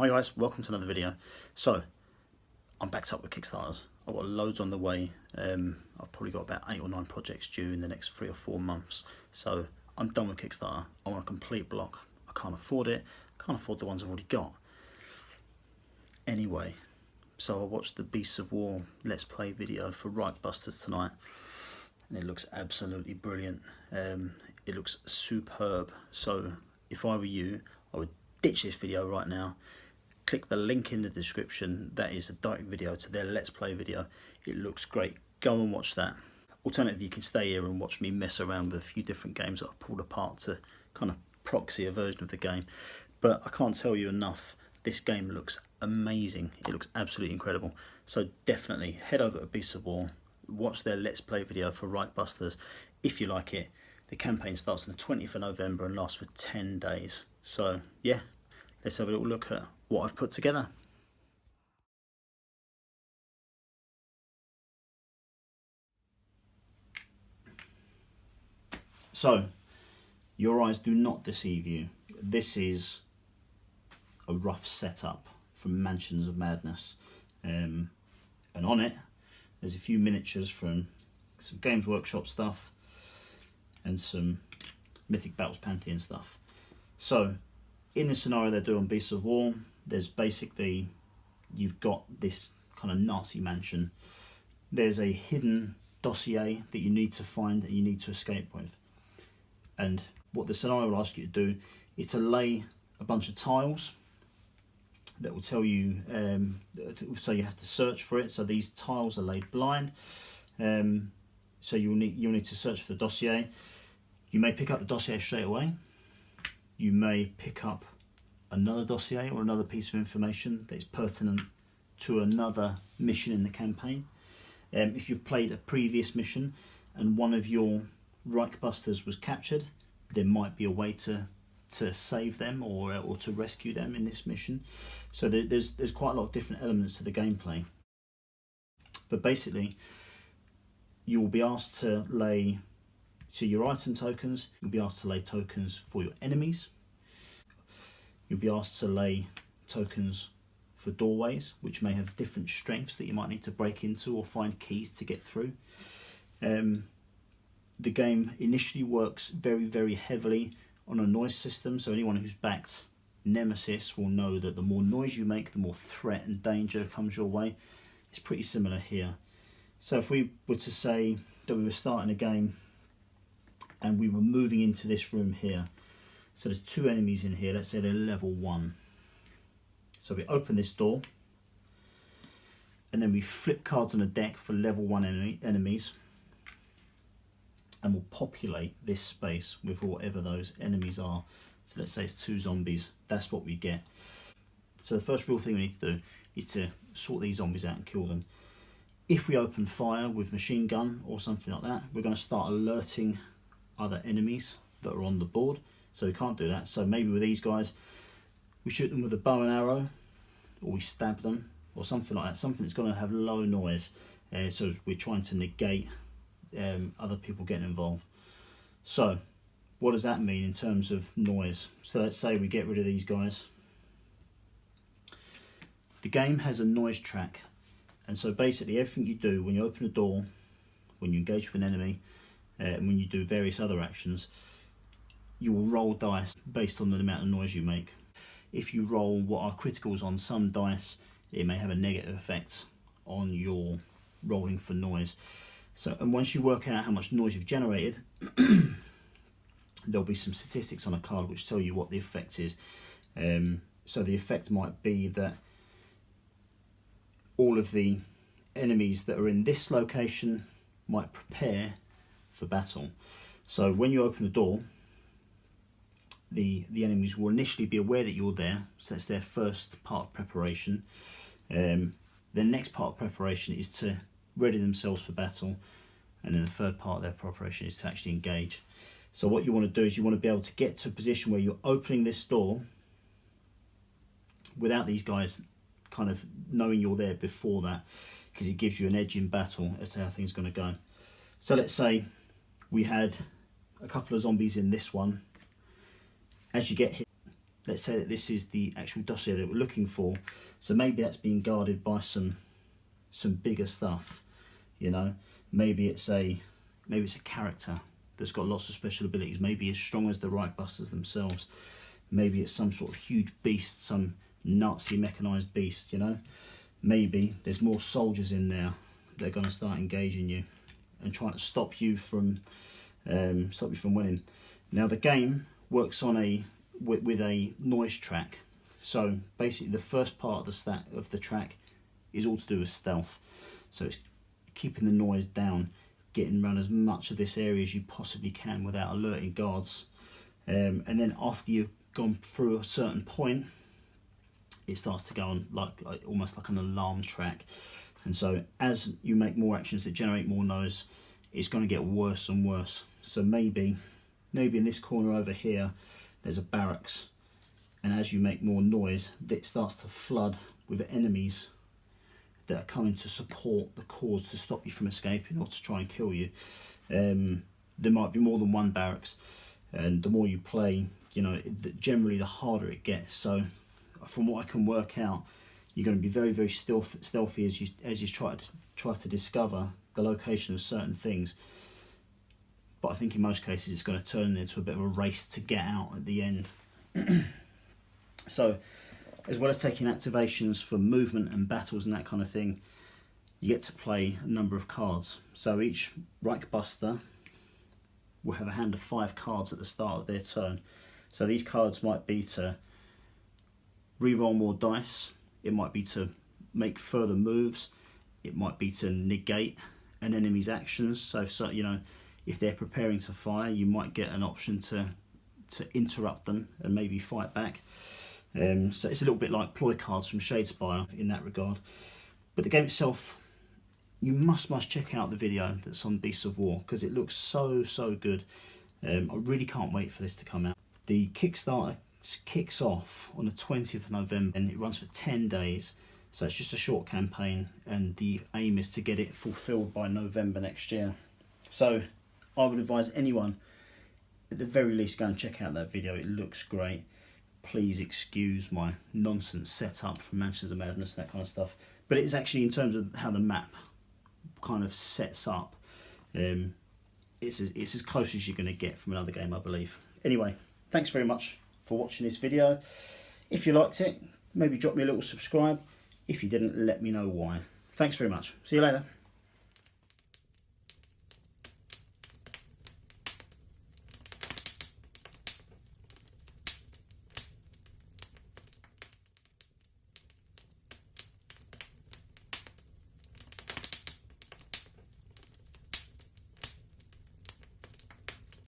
Hi guys, welcome to another video. So, I'm backed up with Kickstarters. I've got loads on the way. I've probably got about 8 or 9 projects due in the next 3 or 4 months. So, I'm done with Kickstarter. I want a complete block. I can't afford it. I can't afford the ones I've already got. Anyway, so I watched the Beasts of War Let's Play video for Reichbusters tonight. And it looks absolutely brilliant. It looks superb. So, if I were you, I would ditch this video right now. Click the link in the description. That is a direct video to their Let's Play video. It looks great. Go and watch that. Alternatively, you can stay here and watch me mess around with a few different games that I've pulled apart to kind of proxy a version of the game. But I can't tell you enough. This game looks amazing. It looks absolutely incredible. So definitely head over to Beasts of War. Watch their Let's Play video for Reichbusters if you like it. The campaign starts on the 20th of November and lasts for 10 days. So yeah, let's have a little look at what I've put together. So, your eyes do not deceive you. This is a rough setup from Mansions of Madness. And on it, there's a few miniatures from some Games Workshop stuff and some Mythic Battles Pantheon stuff. So, in the scenario they do on Beasts of War, there's basically, you've got this kind of Nazi mansion. There's a hidden dossier that you need to find and you need to escape with. And what the scenario will ask you to do is to lay a bunch of tiles that will tell you, so you have to search for it. So these tiles are laid blind. So you'll need to search for the dossier. You may pick up the dossier straight away. You may pick up another dossier or another piece of information that is pertinent to another mission in the campaign. If you've played a previous mission and one of your Reichbusters was captured, there might be a way to save them or to rescue them in this mission. So there's quite a lot of different elements to the gameplay. But basically, you will be asked to lay, so your item tokens, you'll be asked to lay tokens for your enemies. You'll be asked to lay tokens for doorways, which may have different strengths that you might need to break into or find keys to get through. The game initially works very, very heavily on a noise system, so anyone who's backed Nemesis will know that the more noise you make, the more threat and danger comes your way. It's pretty similar here. So if we were to say that we were starting a game and we were moving into this room here, so there's 2 enemies in here, let's say they're level 1. So we open this door and then we flip cards on a deck for level 1 enemies, and we'll populate this space with whatever those enemies are. So let's say it's 2 zombies, that's what we get. So the first real thing we need to do is to sort these zombies out and kill them. If we open fire with machine gun or something like that, we're going to start alerting other enemies that are on the board. So we can't do that. So maybe with these guys, we shoot them with a bow and arrow, or we stab them, or something like that. Something that's going to have low noise. So we're trying to negate other people getting involved. So what does that mean in terms of noise? So let's say we get rid of these guys. The game has a noise track. And so basically everything you do when you open a door, when you engage with an enemy, and when you do various other actions, you will roll dice based on the amount of noise you make. If you roll what are criticals on some dice, it may have a negative effect on your rolling for noise. So, and once you work out how much noise you've generated, there'll be some statistics on a card which tell you what the effect is. So the effect might be that all of the enemies that are in this location might prepare for battle. So when you open a door, the enemies will initially be aware that you're there, so that's their first part of preparation. The next part of preparation is to ready themselves for battle, and then the third part of their preparation is to actually engage. So what you want to do is you want to be able to get to a position where you're opening this door without these guys kind of knowing you're there before that, because it gives you an edge in battle as to how things are going to go. So let's say we had a couple of zombies in this one. As you get hit, let's say that this is the actual dossier that we're looking for, so maybe that's being guarded by some bigger stuff, you know. Maybe it's a character that's got lots of special abilities, maybe as strong as the Reichbusters themselves. Maybe it's some sort of huge beast, some Nazi mechanized beast, you know. Maybe there's more soldiers in there that are going to start engaging you and trying to stop you from winning. Now the game works on with a noise track. So basically the first part of the track is all to do with stealth. So it's keeping the noise down, getting around as much of this area as you possibly can without alerting guards. And then after you've gone through a certain point, it starts to go on like almost like an alarm track. And so as you make more actions that generate more noise, it's going to get worse and worse. So maybe in this corner over here there's a barracks, and as you make more noise, it starts to flood with enemies that are coming to support the cause, to stop you from escaping or to try and kill you. There might be more than one barracks, and the more you play, you know, generally the harder it gets. So from what I can work out, you're going to be very, very stealthy as you try to discover the location of certain things. But I think in most cases it's going to turn into a bit of a race to get out at the end. So as well as taking activations for movement and battles and that kind of thing, you get to play a number of cards. So each Reichbuster will have a hand of 5 cards at the start of their turn. So these cards might be to reroll more dice, it might be to make further moves, it might be to negate an enemy's actions. So you know, if they're preparing to fire, you might get an option to interrupt them and maybe fight back. So it's a little bit like ploy cards from Shadespire in that regard. But the game itself, you must check out the video that's on Beasts of War, because it looks so good. I really can't wait for this to come out. The Kickstarter kicks off on the 20th of November and it runs for 10 days. So it's just a short campaign, and the aim is to get it fulfilled by November next year. So I would advise anyone, at the very least, go and check out that video. It looks great. Please excuse my nonsense setup from Mansions of Madness, that kind of stuff. But it's actually, in terms of how the map kind of sets up, it's as close as you're going to get from another game, I believe. Anyway, thanks very much for watching this video. If you liked it, maybe drop me a little subscribe. If you didn't, let me know why. Thanks very much. See you later.